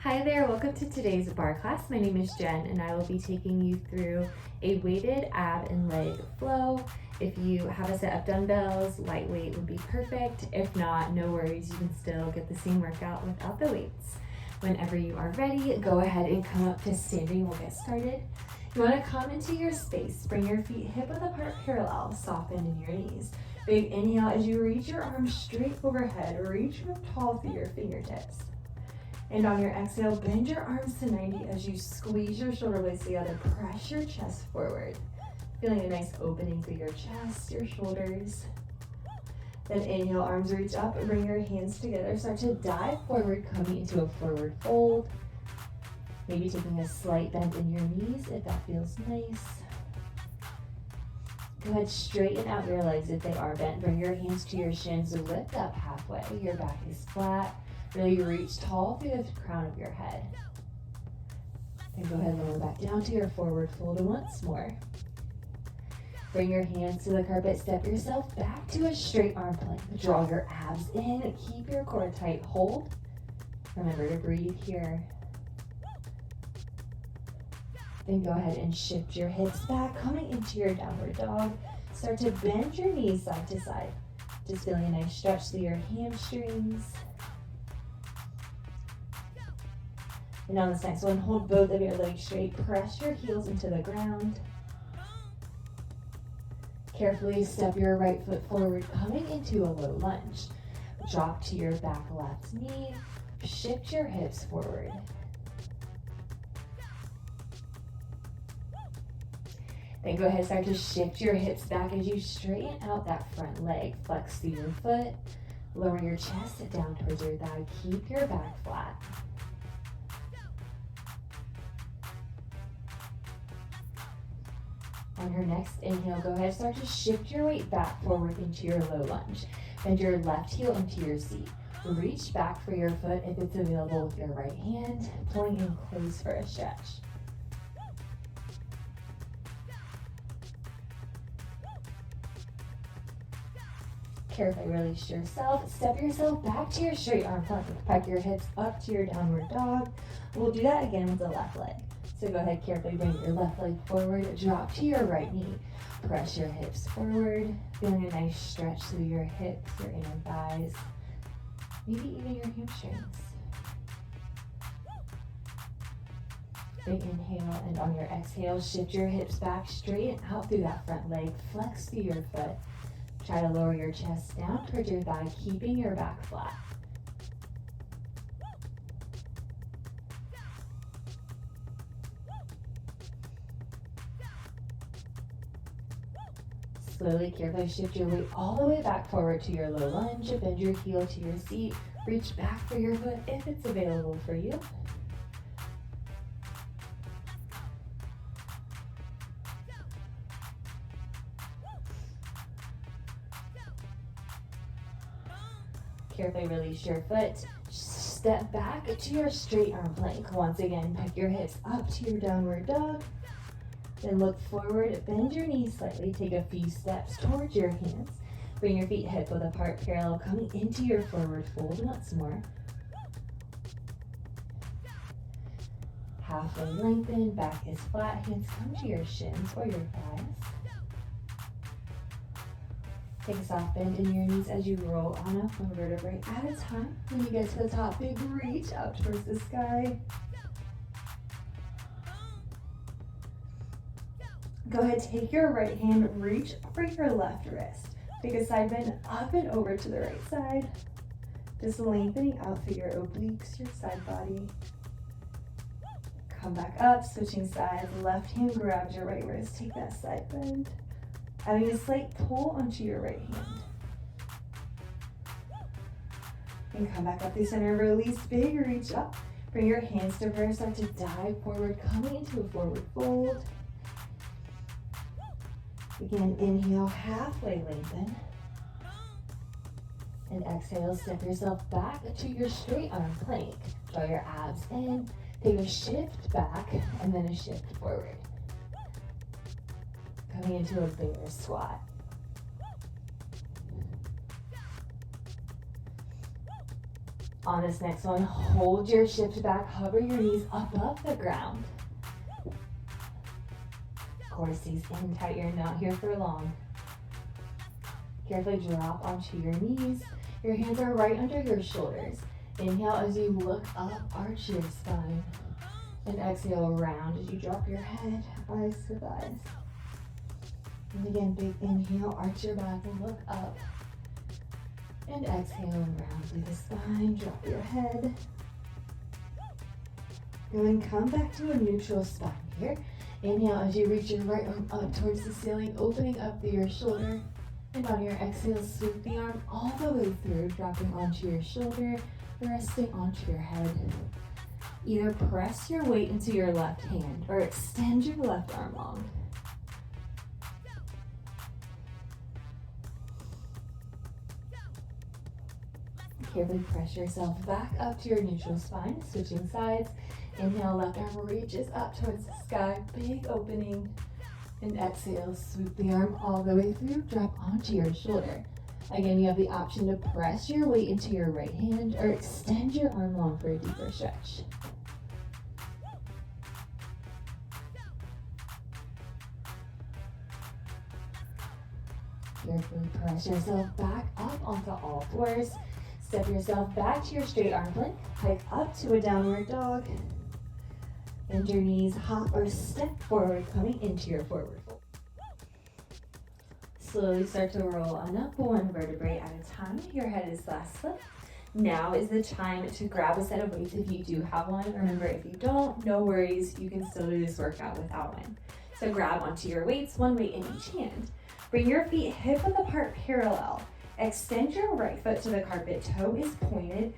Hi there, welcome to today's barre class. My name is Jen and I will be taking you through a weighted ab and leg flow. If you have a set of dumbbells, lightweight would be perfect. If not, no worries, you can still get the same workout without the weights. Whenever you are ready, go ahead and come up to standing. We'll get started. You want to come into your space. Bring your feet hip width apart parallel, soft bend in your knees. Big inhale as you reach your arms straight overhead. Reach up tall through your fingertips. And on your exhale, bend your arms to 90 as you squeeze your shoulder blades together. Press your chest forward. Feeling a nice opening through your chest, your shoulders. Then inhale, arms reach up and bring your hands together. Start to dive forward, coming into a forward fold. Maybe taking a slight bend in your knees if that feels nice. Go ahead, straighten out your legs if they are bent. Bring your hands to your shins, lift up halfway. Your back is flat. Really reach tall through the crown of your head. Then go ahead and lower back down to your forward fold once more. Bring your hands to the carpet, step yourself back to a straight arm plank. Draw your abs in, keep your core tight, hold. Remember to breathe here. Then go ahead and shift your hips back, coming into your downward dog. Start to bend your knees side to side. Just feeling a nice stretch through your hamstrings. And on this next one, hold both of your legs straight. Press your heels into the ground. Carefully step your right foot forward, coming into a low lunge. Drop to your back left knee. Shift your hips forward. Then go ahead and start to shift your hips back as you straighten out that front leg. Flex through your foot. Lower your chest down towards your thigh. Keep your back flat. On your next inhale, go ahead, start to shift your weight back forward into your low lunge. Bend your left heel into your seat. Reach back for your foot if it's available with your right hand, pulling in close for a stretch. Carefully release yourself. Step yourself back to your straight arm plank. Pike your hips up to your downward dog. We'll do that again with the left leg. So go ahead, carefully bring your left leg forward, drop to your right knee. Press your hips forward, feeling a nice stretch through your hips, your inner thighs, maybe even your hamstrings. Big inhale, and on your exhale, shift your hips back, straighten out through that front leg, flex through your foot. Try to lower your chest down towards your thigh, keeping your back flat. Slowly, carefully shift your weight all the way back forward to your low lunge. Bend your heel to your seat. Reach back for your foot if it's available for you. Carefully release your foot. Step back to your straight arm plank. Once again, pick your hips up to your downward dog. Then look forward, bend your knees slightly, take a few steps towards your hands. Bring your feet hip width apart parallel, coming into your forward fold once more. Halfway lengthen, back is flat, hands come to your shins or your thighs. Take a soft bend in your knees as you roll on up one vertebrae at a time. When you get to the top, big reach up towards the sky. Go ahead, take your right hand, reach for your left wrist. Take a side bend up and over to the right side. Just lengthening out through your obliques, your side body. Come back up, switching sides. Left hand grabs your right wrist. Take that side bend. Adding a slight pull onto your right hand. And come back up through center, release, big reach up. Bring your hands to prayer, start to dive forward, coming into a forward fold. Again, inhale, halfway lengthen. And exhale, step yourself back to your straight arm plank. Draw your abs in, take a shift back, and then a shift forward. Coming into a bear squat. On this next one, hold your shift back, hover your knees above the ground. Core stays in tight, you're not here for long. Carefully drop onto your knees. Your hands are right under your shoulders. Inhale as you look up, arch your spine. And exhale, round as you drop your head, eyes to thighs. And again, big inhale, arch your back and look up. And exhale, round through the spine, drop your head. Go and come back to a neutral spine here. Inhale as you reach your right arm up towards the ceiling, opening up through your shoulder. And on your exhale, sweep the arm all the way through, dropping onto your shoulder, resting onto your head. Either press your weight into your left hand or extend your left arm long. Carefully press yourself back up to your neutral spine, switching sides. Inhale, left arm reaches up towards the sky, big opening. And exhale, swoop the arm all the way through, drop onto your shoulder. Again, you have the option to press your weight into your right hand or extend your arm long for a deeper stretch. Carefully press yourself back up onto all fours. Step yourself back to your straight arm plank. Hike up to a downward dog. Bend your knees, hop or step forward, coming into your forward fold. Slowly start to roll on up, one vertebrae at a time. Your head is last flip. Now is the time to grab a set of weights if you do have one. Remember, if you don't, no worries. You can still do this workout without one. So grab onto your weights, one weight in each hand. Bring your feet hip width apart parallel. Extend your right foot to the carpet, toe is pointed.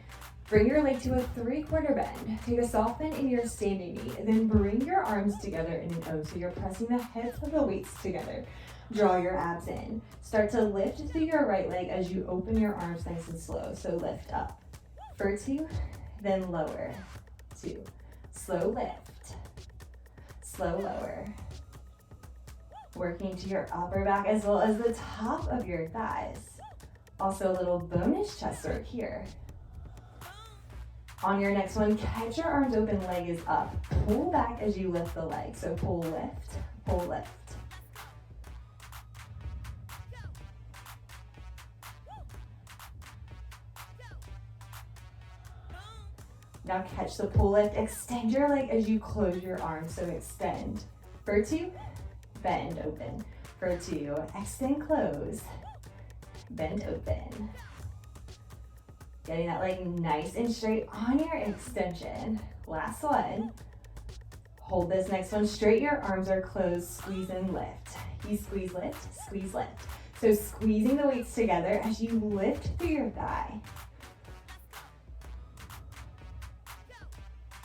Bring your leg to a 3/4 bend. Take a soft bend in your standing knee, and then bring your arms together in an O. So you're pressing the hips of the weights together. Draw your abs in. Start to lift through your right leg as you open your arms nice and slow. So lift up for 2, then lower, 2. Slow lift, slow lower. Working to your upper back as well as the top of your thighs. Also a little bonus chest work here. On your next one, catch your arms open, leg is up. Pull back as you lift the leg. So pull, lift, pull, lift. Now catch the pull, lift, extend your leg as you close your arms. So extend for 2, bend, open. For 2, extend, close, bend, open. Getting that leg nice and straight on your extension. Last one. Hold this next one straight. Your arms are closed. Squeeze and lift. You squeeze, lift, squeeze, lift. So squeezing the weights together as you lift through your thigh.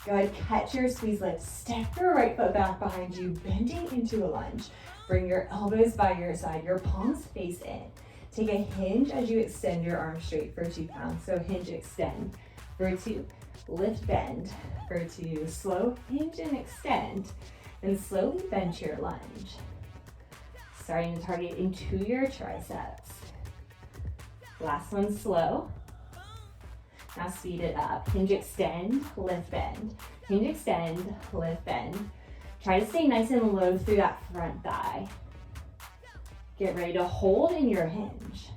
Go ahead, catch your squeeze, lift. Step your right foot back behind you, bending into a lunge. Bring your elbows by your side, your palms face in. Take a hinge as you extend your arms straight for 2 pounds. So hinge, extend for 2. Lift, bend for 2. Slow hinge and extend. Then slowly bend to your lunge. Starting to target into your triceps. Last one, slow. Now speed it up. Hinge, extend, lift, bend. Hinge, extend, lift, bend. Try to stay nice and low through that front thigh. Get ready to hold in your hinge.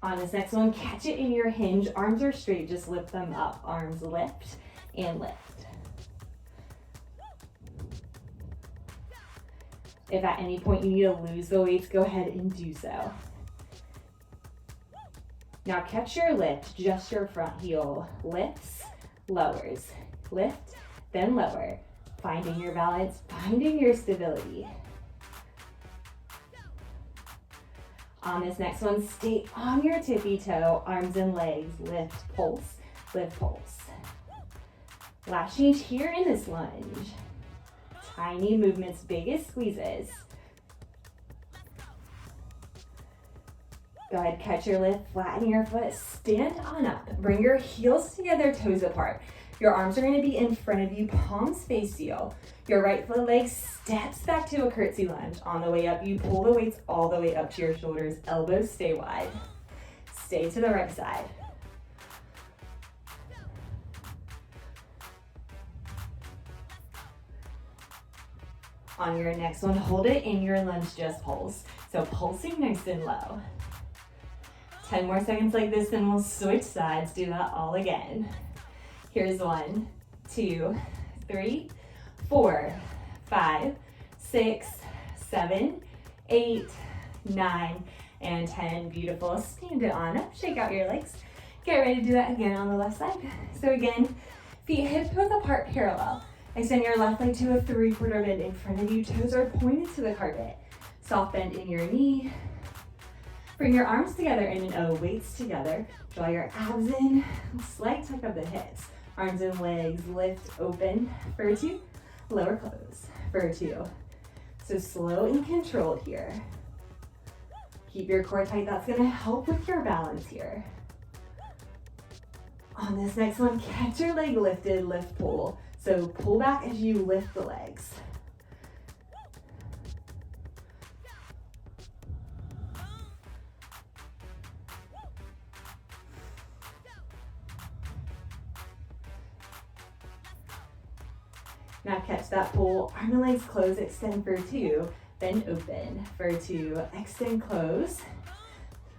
On this next one, catch it in your hinge. Arms are straight, just lift them up. Arms lift and lift. If at any point you need to lose the weights, go ahead and do so. Now catch your lift, just your front heel. Lifts, lowers. Lift, then lower. Finding your balance, finding your stability. On this next one, stay on your tippy toe, arms and legs, lift, pulse, lift, pulse. Last change here in this lunge. Tiny movements, biggest squeezes. Go ahead, catch your lift, flatten your foot, stand on up. Bring your heels together, toes apart. Your arms are gonna be in front of you, palms face you. Your right foot leg steps back to a curtsy lunge. On the way up, you pull the weights all the way up to your shoulders. Elbows stay wide. Stay to the right side. On your next one, hold it in your lunge, just pulse. So pulsing nice and low. 10 more seconds like this, then we'll switch sides. Do that all again. Here's 1, 2, 3, 4, 5, 6, 7, 8, 9, and 10. Beautiful. Stand it on up, shake out your legs. Get ready to do that again on the left side. So again, feet hip width apart, parallel. Extend your left leg to a 3/4 bend in front of you. Toes are pointed to the carpet. Soft bend in your knee. Bring your arms together in an O, weights together. Draw your abs in, slight tuck of the hips. Arms and legs lift, open for 2, lower, close for 2. So slow and controlled here. Keep your core tight, that's gonna help with your balance here. On this next one, catch your leg lifted, lift, pull. So pull back as you lift the legs. Now catch that pull, arm and legs close, extend for 2, then open for 2, extend, close,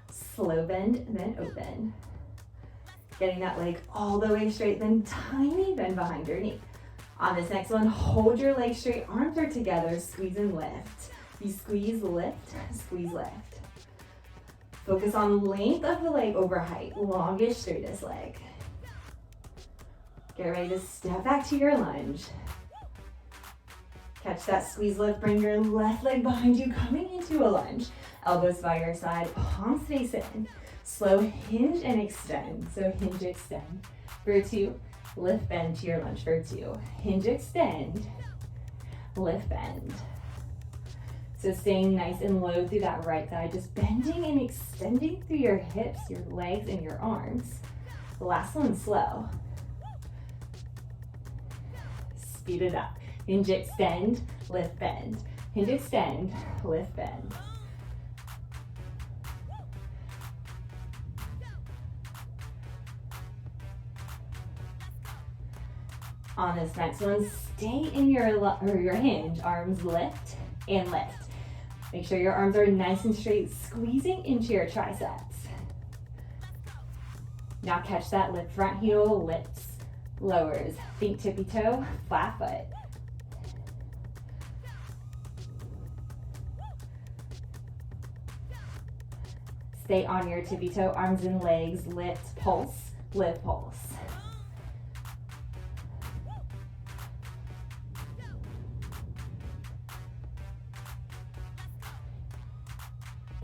slow bend, then open. Getting that leg all the way straight, then tiny bend behind your knee. On this next one, hold your legs straight, arms are together, squeeze and lift. You squeeze, lift, squeeze, lift. Focus on length of the leg over height, longest, straightest leg. Get ready to step back to your lunge. Catch that squeeze, lift, bring your left leg behind you, coming into a lunge. Elbows by your side, palms face in. Slow hinge and extend. So hinge, extend for 2. Lift, bend to your lunge for 2. Hinge, extend, lift, bend. So staying nice and low through that right side, just bending and extending through your hips, your legs, and your arms. The last one, slow. Speed it up. Hinge, extend, lift, bend. Hinge, extend, lift, bend. On this next one, stay in your hinge, arms lift and lift. Make sure your arms are nice and straight, squeezing into your triceps. Now catch that lift, front heel lifts, lowers. Think tippy toe, flat foot. Stay on your tippy toe, arms and legs, lift, pulse, lift, pulse.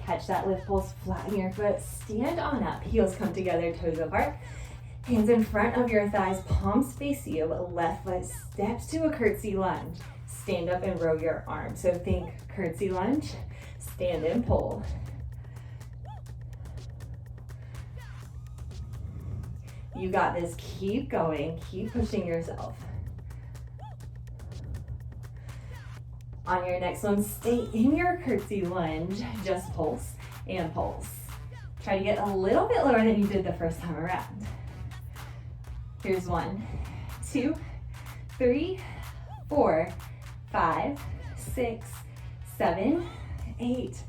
Catch that lift, pulse, flatten your foot, stand on up, heels come together, toes apart. Hands in front of your thighs, palms face you, left foot steps to a curtsy lunge. Stand up and row your arms. So think curtsy lunge, stand and pull. You got this, keep going, keep pushing yourself. On your next one, stay in your curtsy lunge, just pulse and pulse. Try to get a little bit lower than you did the first time around. Here's 1, 2, 3, 4, 5, 6, 7, 8,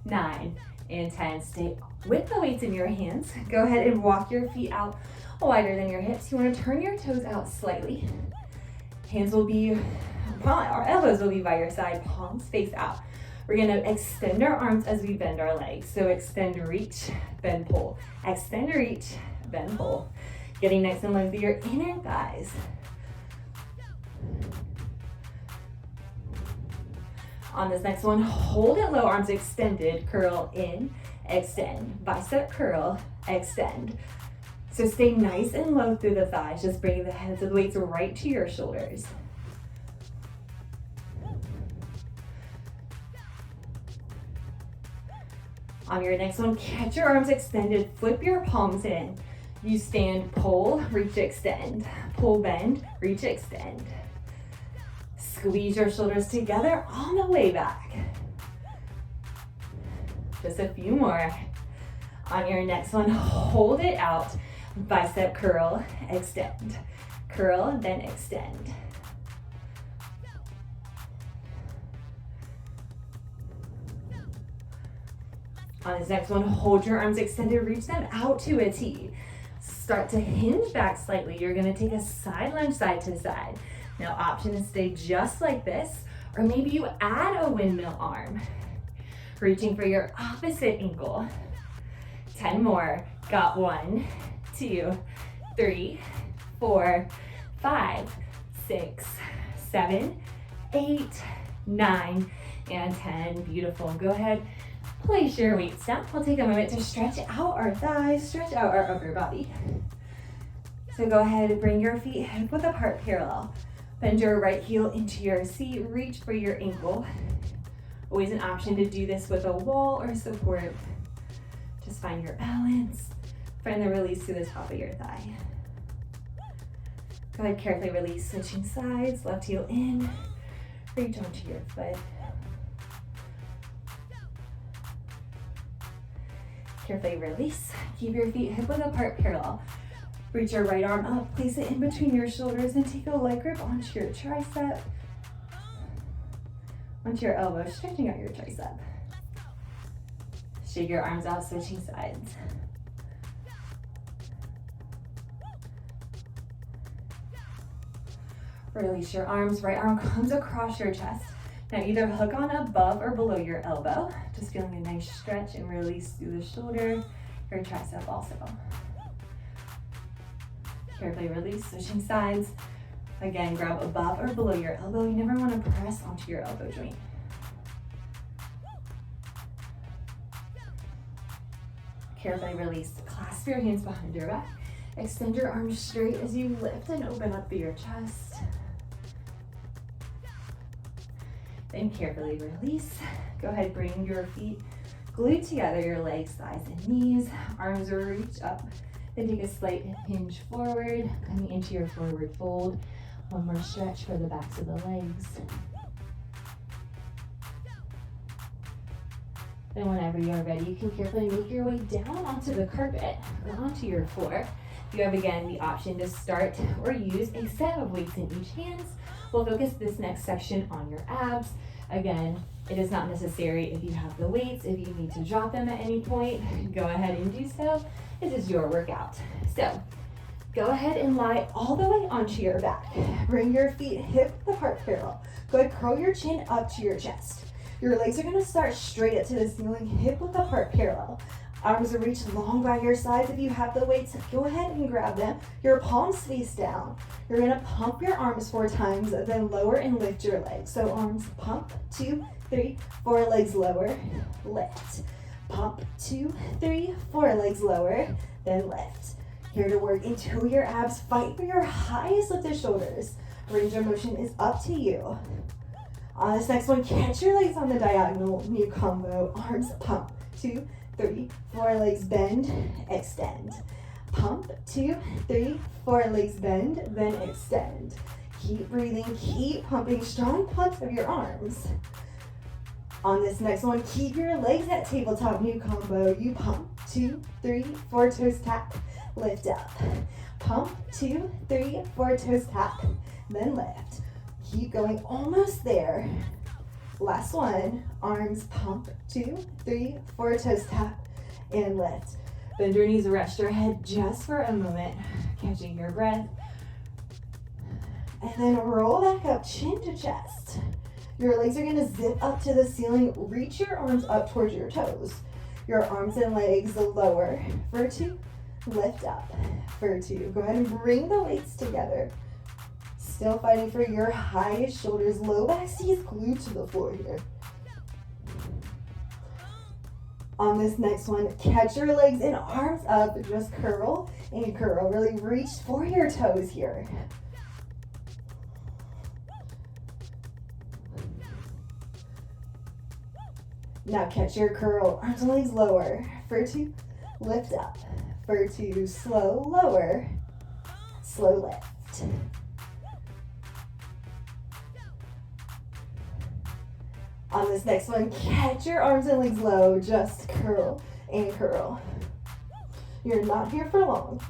9, and 10. Stay with the weights in your hands. Go ahead and walk your feet out wider than your hips. You want to turn your toes out slightly. Hands will be, our elbows will be by your side, palms face out. We're going to extend our arms as we bend our legs. So extend, reach, bend, pull. Extend, reach, bend, pull. Getting nice and low through your inner thighs. On this next one, hold it low, arms extended, curl in, extend. Bicep curl, extend. So stay nice and low through the thighs, just bringing the heads of the weights right to your shoulders. On your next one, catch your arms extended, flip your palms in. You stand, pull, reach, extend. Pull, bend, reach, extend. Squeeze your shoulders together on the way back. Just a few more. On your next one, hold it out. Bicep curl, extend. Curl, then extend. On this next one, hold your arms extended, reach them out to a T. Start to hinge back slightly. You're gonna take a side lunge side to side. Now option is stay just like this, or maybe you add a windmill arm. Reaching for your opposite ankle. 10 more. Got 1, 2, 3, 4, 5, 6, 7, 8, 9, and 10. Beautiful. Go ahead, place your weights down. We'll take a moment to stretch out our thighs, stretch out our upper body. So go ahead and bring your feet hip width apart parallel. Bend your right heel into your seat, reach for your ankle. Always an option to do this with a wall or support. Just find your balance. Find the release to the top of your thigh. Go ahead, carefully release, switching sides, left heel in, reach onto your foot. Carefully release, keep your feet hip width apart parallel. Reach your right arm up, place it in between your shoulders and take a leg grip onto your tricep. Onto your elbow, stretching out your tricep. Shake your arms out, switching sides. Release your arms, right arm comes across your chest. Now either hook on above or below your elbow. Just feeling a nice stretch and release through the shoulder, your tricep also. Carefully release, switching sides. Again, grab above or below your elbow. You never want to press onto your elbow joint. Carefully release, clasp your hands behind your back. Extend your arms straight as you lift and open up through your chest. Then carefully release. Go ahead, bring your feet glued together, your legs, thighs, and knees. Arms are reach up. Then take a slight hinge forward, coming into your forward fold. One more stretch for the backs of the legs. Then whenever you're ready, you can carefully make your way down onto the carpet or onto your floor. You have, again, the option to start or use a set of weights in each hand. We'll focus this next section on your abs. Again, it is not necessary if you have the weights. If you need to drop them at any point, go ahead and do so. This is your workout. So go ahead and lie all the way onto your back. Bring your feet hip apart parallel. Go ahead, curl your chin up to your chest. Your legs are gonna start straight up to the ceiling, hip width apart parallel. Arms are reached long by your sides. If you have the weights, go ahead and grab them. Your palms face down. You're gonna pump your arms 4 times, then lower and lift your legs. So arms pump, 2, 3, 4, legs lower, lift. Pump, 2, 3, 4, legs lower, then lift. Here to work into your abs, fight for your highest lifted shoulders. Range of motion is up to you. On this next one, catch your legs on the diagonal, new combo. Arms pump, 2, 3, 4, legs bend, extend. Pump, 2, 3, 4, legs bend, then extend. Keep breathing, keep pumping, strong pumps of your arms. On this next one, keep your legs at tabletop, new combo. You pump, 2, 3, 4, toes tap, lift up. Pump, 2, 3, 4, toes tap, then lift. Keep going, almost there. Last one, arms pump, 2, 3, 4, toes tap, and lift. Bend your knees, rest your head just for a moment, catching your breath. And then roll back up, chin to chest. Your legs are gonna zip up to the ceiling, reach your arms up towards your toes. Your arms and legs lower for 2, lift up for 2. Go ahead and bring the weights together. Still fighting for your highest shoulders. Low back stays glued to the floor here. On this next one, catch your legs and arms up. Just curl and curl. Really reach for your toes here. Now catch your curl. Arms and legs lower. For 2, lift up. For 2, slow, lower. Slow lift. On this next one, catch your arms and legs low, just curl and curl. You're not here for long.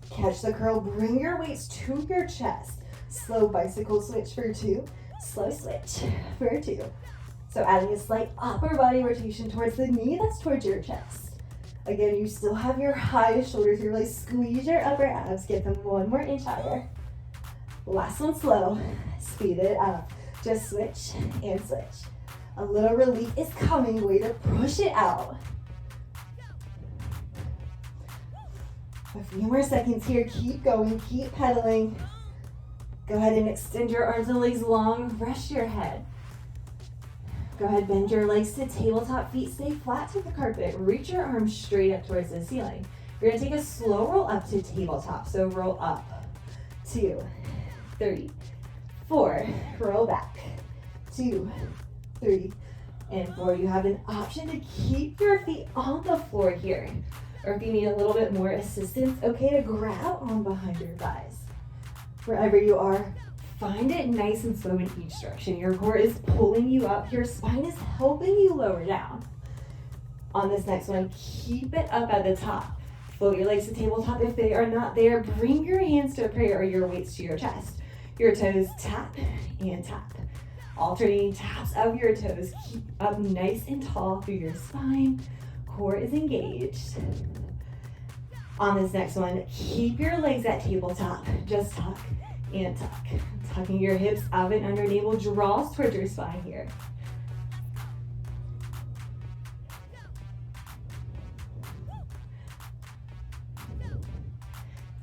Catch the curl, bring your weights to your chest. Slow bicycle switch for 2. Slow switch for 2. So adding a slight upper body rotation towards the knee that's towards your chest. Again, you still have your highest shoulders. You really squeeze your upper abs. Get them 1 more inch higher. Last one slow. Speed it up. Just switch and switch. A little relief is coming. Way to push it out. A few more seconds here. Keep going. Keep pedaling. Go ahead and extend your arms and legs long. Rest your head. Go ahead, bend your legs to tabletop, feet stay flat to the carpet. Reach your arms straight up towards the ceiling. You're gonna take a slow roll up to tabletop. So roll up, 2, 3, 4. Roll back, 2, 3, and 4. You have an option to keep your feet on the floor here. Or if you need a little bit more assistance, okay to grab on behind your thighs. Wherever you are, find it nice and slow in each direction. Your core is pulling you up. Your spine is helping you lower down. On this next one, keep it up at the top. Float your legs to tabletop. If they are not there, bring your hands to prayer or your weights to your chest. Your toes tap and tap. Alternating taps of your toes. Keep up nice and tall through your spine. Core is engaged. On this next one, keep your legs at tabletop. Just tuck and tuck. Tucking your hips out and under, navel draws towards your spine here.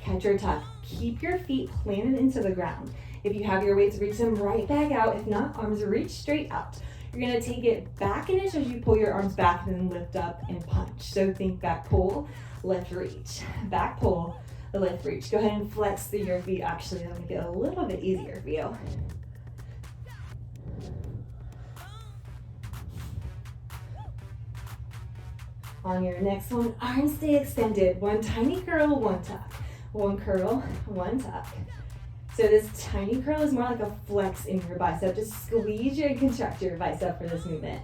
Catch or tuck. Keep your feet planted into the ground. If you have your weights, reach them right back out. If not, arms reach straight out. You're gonna take it back an inch as you pull your arms back and then lift up and punch. So think back, pull, lift, reach. Back, pull, lift, reach. Go ahead and flex through your feet. Actually, that'll make it a little bit easier for you. On your next one, arms stay extended. 1 tiny curl, 1 tuck. 1 curl, 1 tuck. So this tiny curl is more like a flex in your bicep. Just squeeze and contract your bicep for this movement.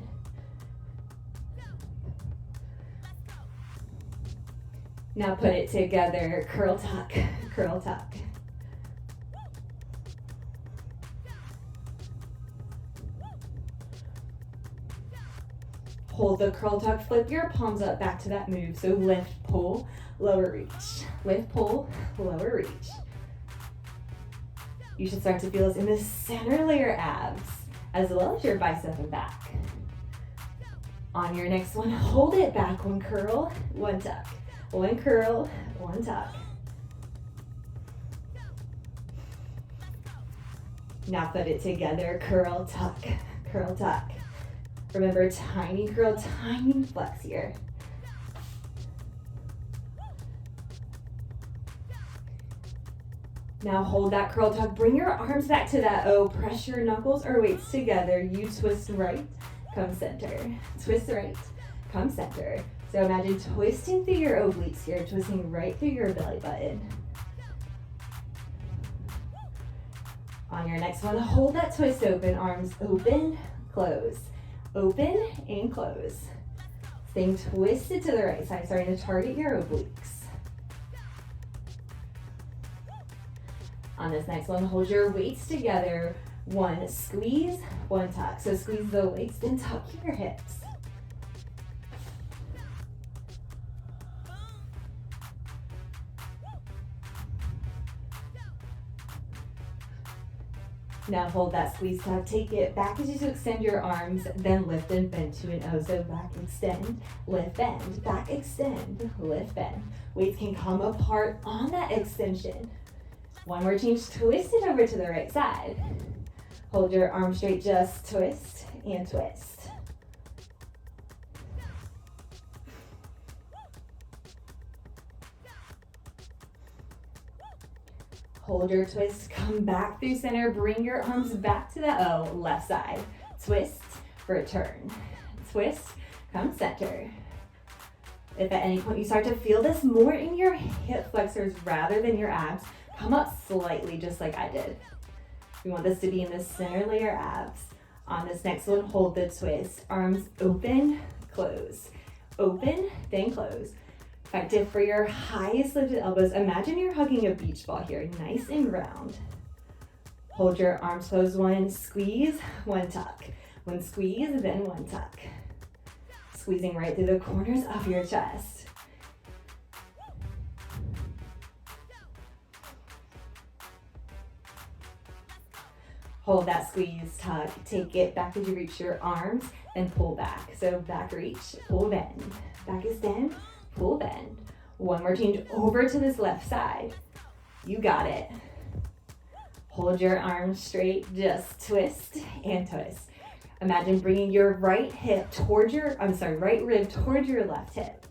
Now put it together, curl tuck, curl tuck. Hold the curl tuck, flip your palms up back to that move. So lift, pull, lower, reach. Lift, pull, lower, reach. You should start to feel this in the center layer abs, as well as your bicep and back. On your next one, hold it back. 1 curl, 1 tuck. 1 curl, 1 tuck. Now put it together, curl, tuck, curl, tuck. Remember, tiny curl, tiny flex here. Now hold that curl tuck, bring your arms back to that O, press your knuckles or weights together. You twist right, come center. Twist right, come center. So imagine twisting through your obliques here, twisting right through your belly button. On your next one, hold that twist open, arms open, close. Open and close. Staying twisted to the right side, starting to target your obliques. On this next one, hold your weights together. 1 squeeze, 1 tuck. So squeeze the weights, then tuck your hips. Now hold that squeeze tuck, take it back as you extend your arms, then lift and bend to an O. So back, extend, lift, bend, back, extend, lift, bend. Weights can come apart on that extension. 1 more change, twist it over to the right side. Hold your arms straight, just twist and twist. Hold your twist, come back through center, bring your arms back to the O, left side. Twist, return. Twist, come center. If at any point you start to feel this more in your hip flexors rather than your abs, come up slightly just like I did. We want this to be in the center layer abs. On this next one, hold the twist. Arms open, close. Open, then close. Effective for your highest lifted elbows. Imagine you're hugging a beach ball here, nice and round. Hold your arms closed, one squeeze, one tuck. One squeeze, then one tuck. Squeezing right through the corners of your chest. Hold that squeeze, tuck, take it back as you reach your arms and pull back. So back reach, pull bend. Back extend, pull bend. One more change over to this left side. You got it. Hold your arms straight, just twist and twist. Imagine bringing your right rib towards your left hip.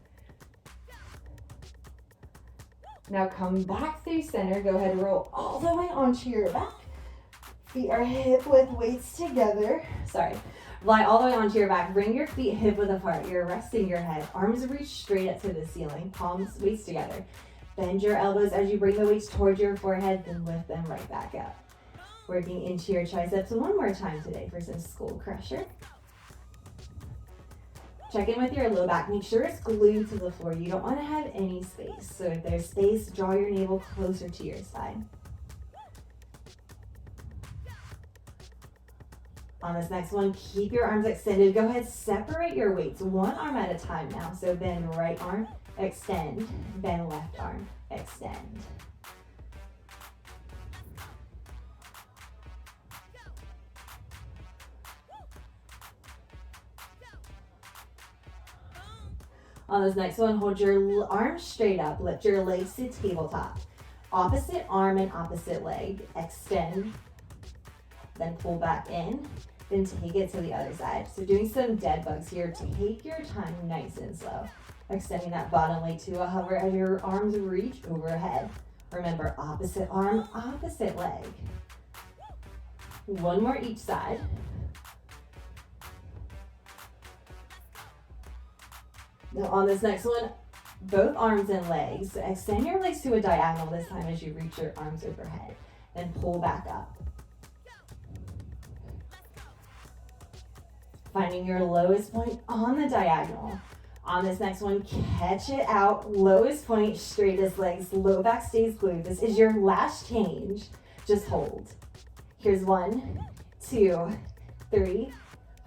Now come back through center. Go ahead and roll all the way onto your back. Feet are hip width weights together. Lie all the way onto your back. Bring your feet hip width apart. You're resting your head. Arms reach straight up to the ceiling. Palms, weights together. Bend your elbows as you bring the weights towards your forehead, then lift them right back up. Working into your triceps one more time today for some skull crusher. Check in with your low back. Make sure it's glued to the floor. You don't want to have any space. So if there's space, draw your navel closer to your side. On this next one, keep your arms extended. Go ahead, separate your weights one arm at a time now. So bend right arm, extend, bend left arm, extend. On this next one, hold your arms straight up, lift your legs to tabletop. Opposite arm and opposite leg, extend, then pull back in, then take it to the other side. So doing some dead bugs here. Take your time nice and slow. Extending that bottom leg to a hover as your arms reach overhead. Remember, opposite arm, opposite leg. One more each side. Now on this next one, both arms and legs. So extend your legs to a diagonal this time as you reach your arms overhead. Then pull back up. Finding your lowest point on the diagonal. On this next one, catch it out. Lowest point, straightest legs. Low back stays glued. This is your last change. Just hold. Here's 1, 2, 3,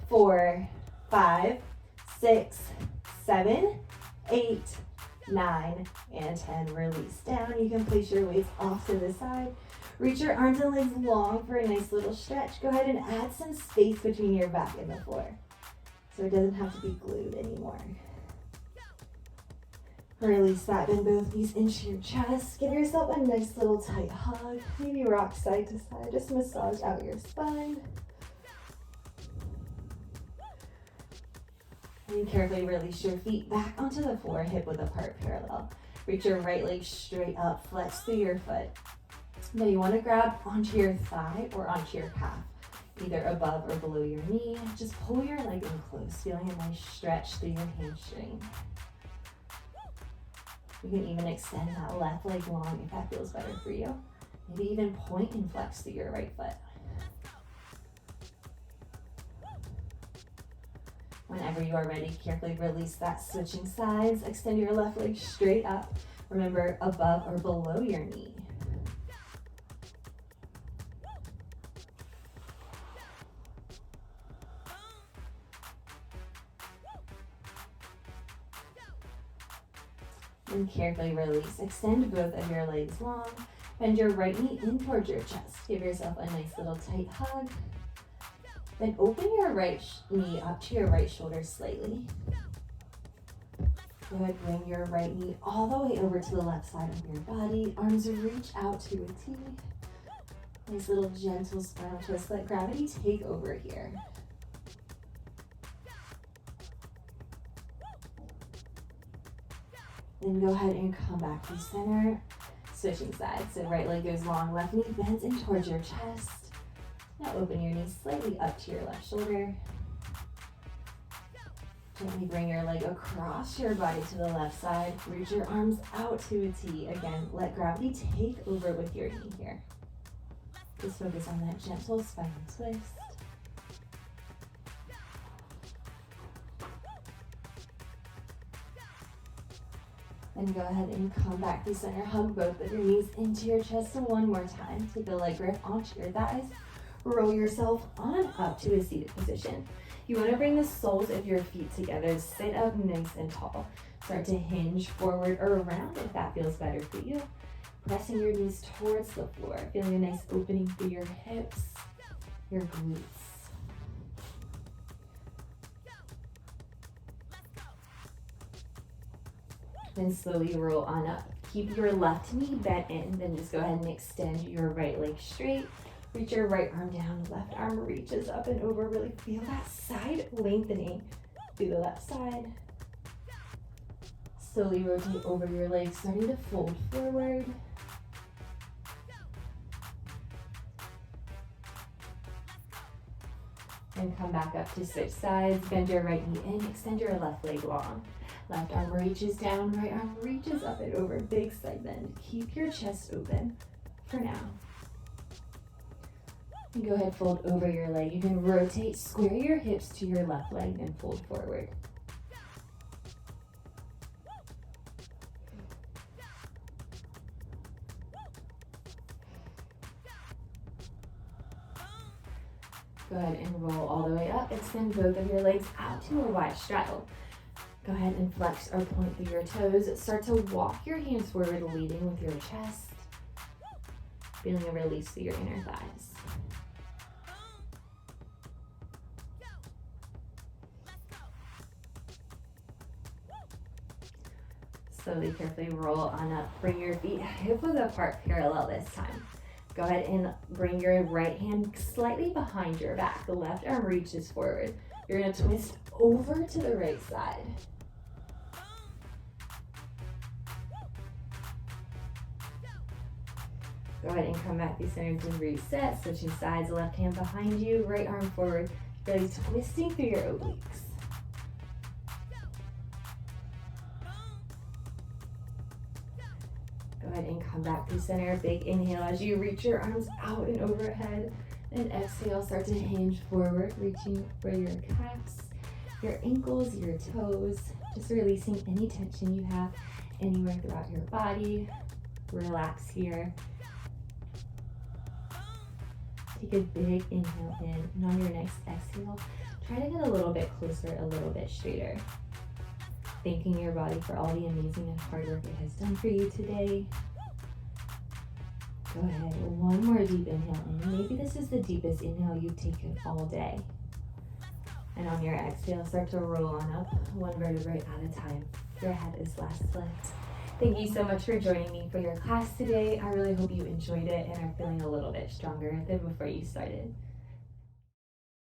4, 5, 6, 7, 8, 9, and 10. Release down. You can place your weights off to the side. Reach your arms and legs long for a nice little stretch. Go ahead and add some space between your back and the floor so it doesn't have to be glued anymore. Release that, bend both knees into your chest. Give yourself a nice little tight hug. Maybe rock side to side. Just massage out your spine. And carefully release your feet back onto the floor, hip width apart, parallel. Reach your right leg straight up, flex through your foot. Now you want to grab onto your thigh or onto your calf, either above or below your knee. Just pull your leg in close, feeling a nice stretch through your hamstring. You can even extend that left leg long if that feels better for you. Maybe even point and flex through your right foot. Whenever you are ready, carefully release that, switching sides. Extend your left leg straight up. Remember, above or below your knee. And carefully release. Extend both of your legs long. Bend your right knee in towards your chest. Give yourself a nice little tight hug. Then open your right knee up to your right shoulder slightly. Go ahead, bring your right knee all the way over to the left side of your body. Arms reach out to a T. Nice little gentle spinal twist. Let gravity take over here. Then go ahead and come back to center. Switching sides. So right leg goes long, left knee bends in towards your chest. Now open your knees slightly up to your left shoulder. Gently bring your leg across your body to the left side. Reach your arms out to a T. Again, let gravity take over with your knee here. Just focus on that gentle spinal twist. Then go ahead and come back to center. Hug both of your knees into your chest one more time. Take a leg grip onto your thighs. Roll yourself on up to a seated position. You want to bring the soles of your feet together. Sit up nice and tall. Start to hinge forward or around if that feels better for you. Pressing your knees towards the floor. Feeling a nice opening through your hips, your glutes. Then slowly roll on up. Keep your left knee bent in. Then just go ahead and extend your right leg straight. Reach your right arm down. Left arm reaches up and over. Really feel that side lengthening through the left side. Slowly rotate over your legs, starting to fold forward. And come back up to switch sides. Bend your right knee in. Extend your left leg long. Left arm reaches down, right arm reaches up and over. Big side bend. Keep your chest open for now. And go ahead, fold over your leg. You can rotate, square your hips to your left leg, and fold forward. Go ahead and roll all the way up. Extend both of your legs out to a wide straddle. Go ahead and flex or point through your toes. Start to walk your hands forward, leading with your chest. Feeling a release through your inner thighs. Slowly, carefully roll on up. Bring your feet hip width apart, parallel this time. Go ahead and bring your right hand slightly behind your back. The left arm reaches forward. You're gonna twist over to the right side. Go ahead and come back to center to reset. Switching sides, left hand behind you, right arm forward. Really twisting through your obliques. Go ahead and come back to center. Big inhale as you reach your arms out and overhead. And exhale, start to hinge forward, reaching for your calves, your ankles, your toes. Just releasing any tension you have anywhere throughout your body. Relax here. Take a big inhale in, and on your next exhale, try to get a little bit closer, a little bit straighter. Thanking your body for all the amazing and hard work it has done for you today. Go ahead, one more deep inhale in. Maybe this is the deepest inhale you've taken all day. And on your exhale, start to roll on up, one vertebrae at a time. Your head is last lift. Thank you so much for joining me for your class today. I really hope you enjoyed it and are feeling a little bit stronger than before you started.